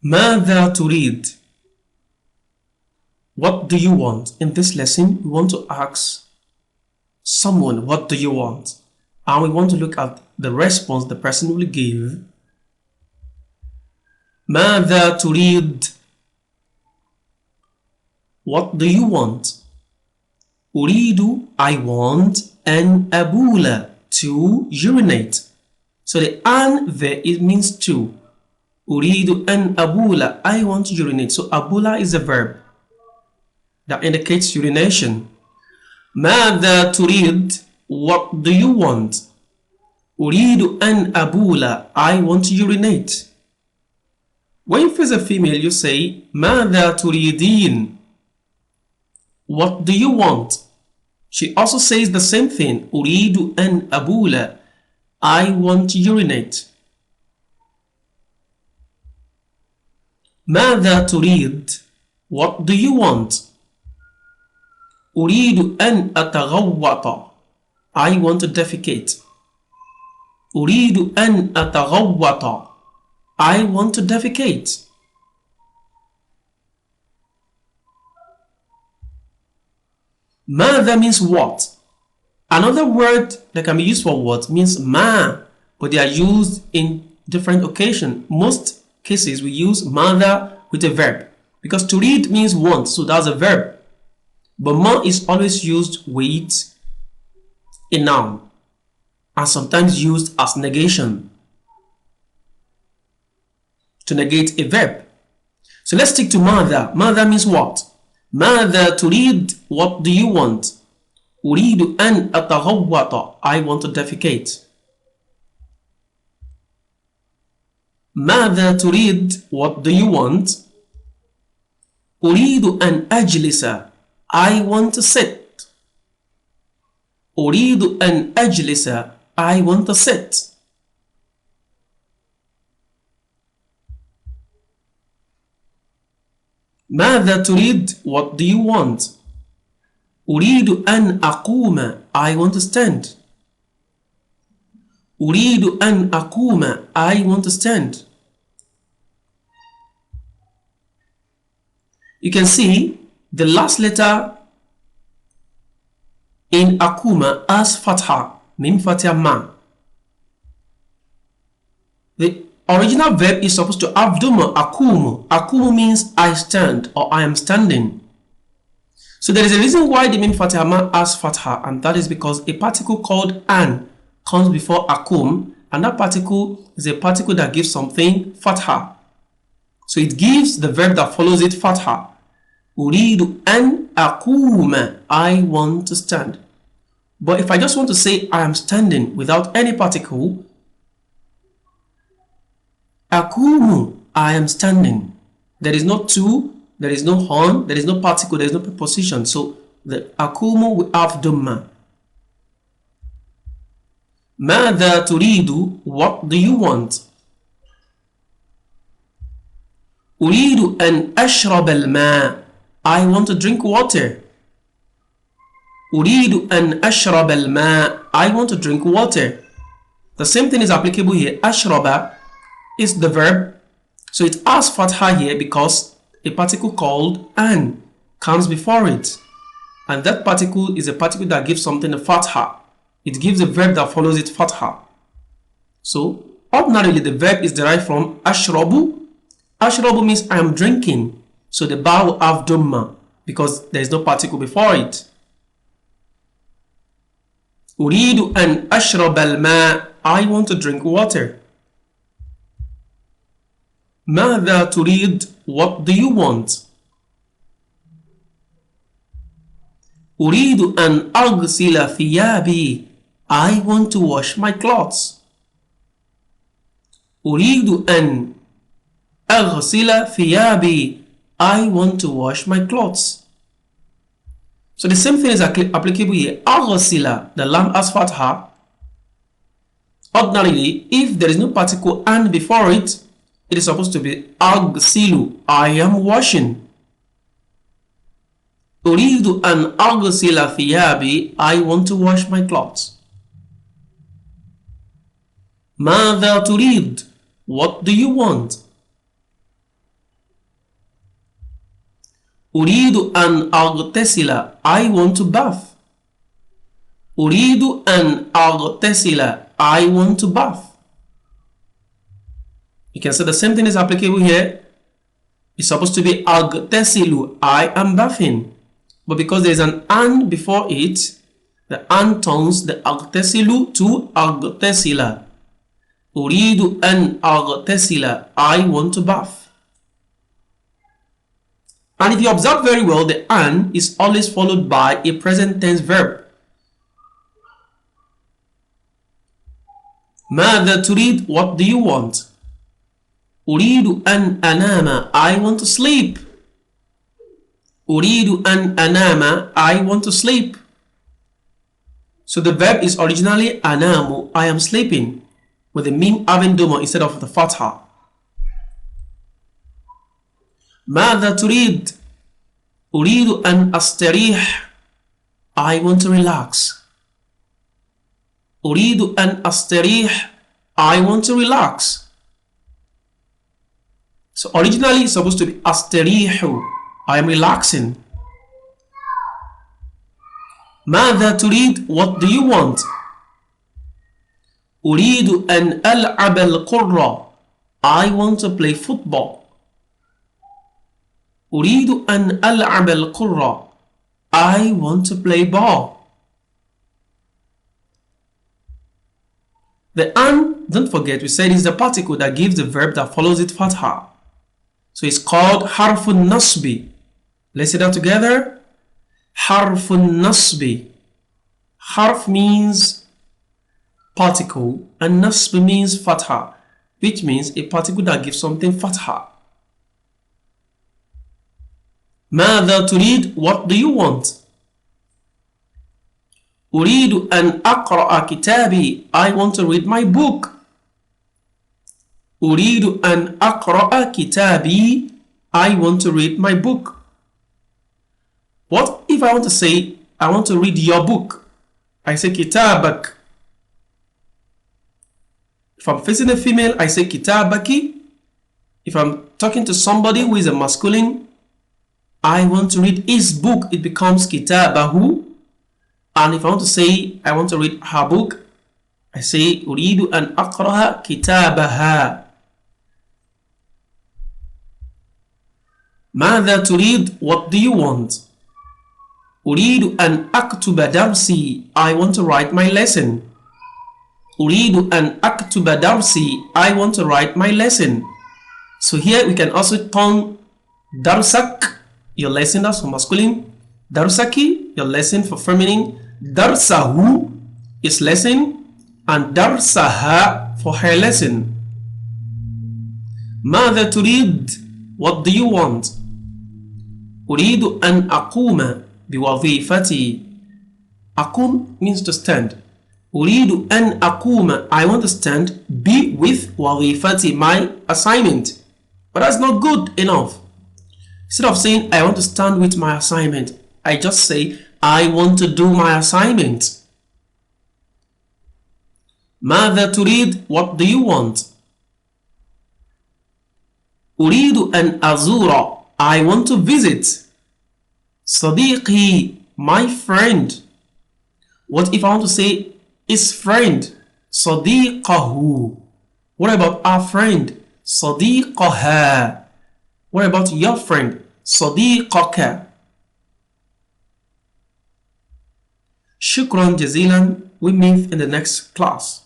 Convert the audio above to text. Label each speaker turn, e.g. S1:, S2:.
S1: ماذا تريد? What do you want? In this lesson, we want to ask someone, what do you want? And we want to look at the response the person will give. ماذا تريد? What do you want? أريد, I want, and أبول, to urinate. So the an there, it means to. أريد أن أبول, I want to urinate. So أبول is a verb that indicates urination. ماذا تريد? What do you want? أريد أن أبول, I want to urinate. When you face a female, you say ماذا تريدين? What do you want? She also says the same thing. أريد أن أبول, I want to urinate. ماذا تريد? What do you want? أريد أن أتغوط, I want to defecate. أريد أن أتغوط, I want to defecate. ماذا means what? Another word that can be used for what means ma, but they are used in different occasions. Most cases we use mother with a verb because to read means want, so that's a verb. But ma is always used with a noun and sometimes used as negation to negate a verb. So let's stick to mother. Mother means what? ماذا تريد? What do you want? أريد أن أتغوط, I want to defecate. ماذا تريد? What do you want? أريد أن أجلس, I want to sit. أريد أن أجلس, I want to sit. ماذا تريد? What do you want? أريد أن أقوم, I want to stand. أريد أن أقوم, I want to stand. You can see the last letter in akuma as fatha, min fatha ma. The original verb is supposed to have duma, akumu. Akumu means I stand or I am standing. So there is a reason why the min fatha ma as fatha, and that is because a particle called an comes before akum, and that particle is a particle that gives something fatha. So it gives the verb that follows it fatha. Uridu an aquma, I want to stand. But if I just want to say I am standing without any particle, akumu, I am standing. There is no to, there is no horn, there is no particle, there is no preposition. So the akumu will have dhamma. ماذا تريد? What do you want? أريد أن أشرب الماء, I want to drink water. أريد أن أشرب الماء, I want to drink water. The same thing is applicable here. أشرب is the verb, so it has fatha here because a particle called an comes before it, and that particle is a particle that gives something a fatha. It gives a verb that follows it fatha. So ordinarily the verb is derived from ashrabu. Ashrabu means I am drinking. So the ba will have dhamma because there is no particle before it. أريد أن أشرب الماء, I want to drink water. ماذا تريد? What do you want? أريد أن أغسل ثيابي, I want to wash my clothes. أريد أن أغسل ثيابي, I want to wash my clothes. So the same thing is applicable here. أغسل, the lam as fatha. Ordinarily, if there is no particle and before it, it is supposed to be أغسل, I am washing. أريد أن أغسل ثيابي, I want to wash my clothes. ماذا تريد? What do you want? أريد أن أغتسل. I want to bath. أريد أن أغتسل. I want to bath. You can say the same thing is applicable here. It's supposed to be أغتسل. I am bathing. But because there is an an before it, the an turns the أغتسل to أغتسل. أريد أن أغتسل. I want to bath. And if you observe very well, the an is always followed by a present tense verb. ماذا تريد? What do you want? أريد أن أنام. I want to sleep. أريد أن أنام. I want to sleep. So the verb is originally أنام. I am sleeping, with the mim having doma instead of the fatha. ماذا تريد؟ أريد أن أستريح. I want to relax. أريد أن أستريح. I want to relax. So originally it's supposed to be أستريح. I am relaxing. ماذا تريد? What do you want? أريد أن ألعب الكرة. I want to play football. أريد أن ألعب الكرة. I want to play ball. The an, don't forget, we said is the particle that gives the verb that follows it fatha. So it's called harfun nasbi. Let's say that together. Harfun nasbi. Harf means particle and nasb means fatha, which means a particle that gives something fatha. ماذا تريد? What do you want? أريد أن أقرأ كتابي. I want to read my book. أريد أن أقرأ كتابي. I want to read my book. What if I want to say I want to read your book? I say كتابك. If I'm facing a female, I say كتابك. If I'm talking to somebody who is a masculine, I want to read his book, it becomes kitabahu. And if I want to say I want to read her book, I say أريد أن أقرأ كتابها. ماذا تريد? What do you want? أريد أن أكتب درسي. I want to write my lesson. أريد أن أكتب درسي. I want to write my lesson. So here we can also turn darsak, your lesson, that's for masculine. Darsaki, your lesson, for feminine. Darsahu is lesson, and darsaha for her lesson. ماذا تريد? What do you want? أريد أن أقوم بوظيفتي. أقوم means to stand. أريد أن أقوم. I want to stand. Be with وظيفتي, my assignment. But that's not good enough. Instead of saying I want to stand with my assignment, I just say I want to do my assignment. ماذا تريد? What do you want? أريد أن أزور. I want to visit. صديقي, my friend. What if I want to say his friend? صديقه. What about our friend? صديقها. What about your friend? صديقك. شكرا جزيلا. We meet in the next class.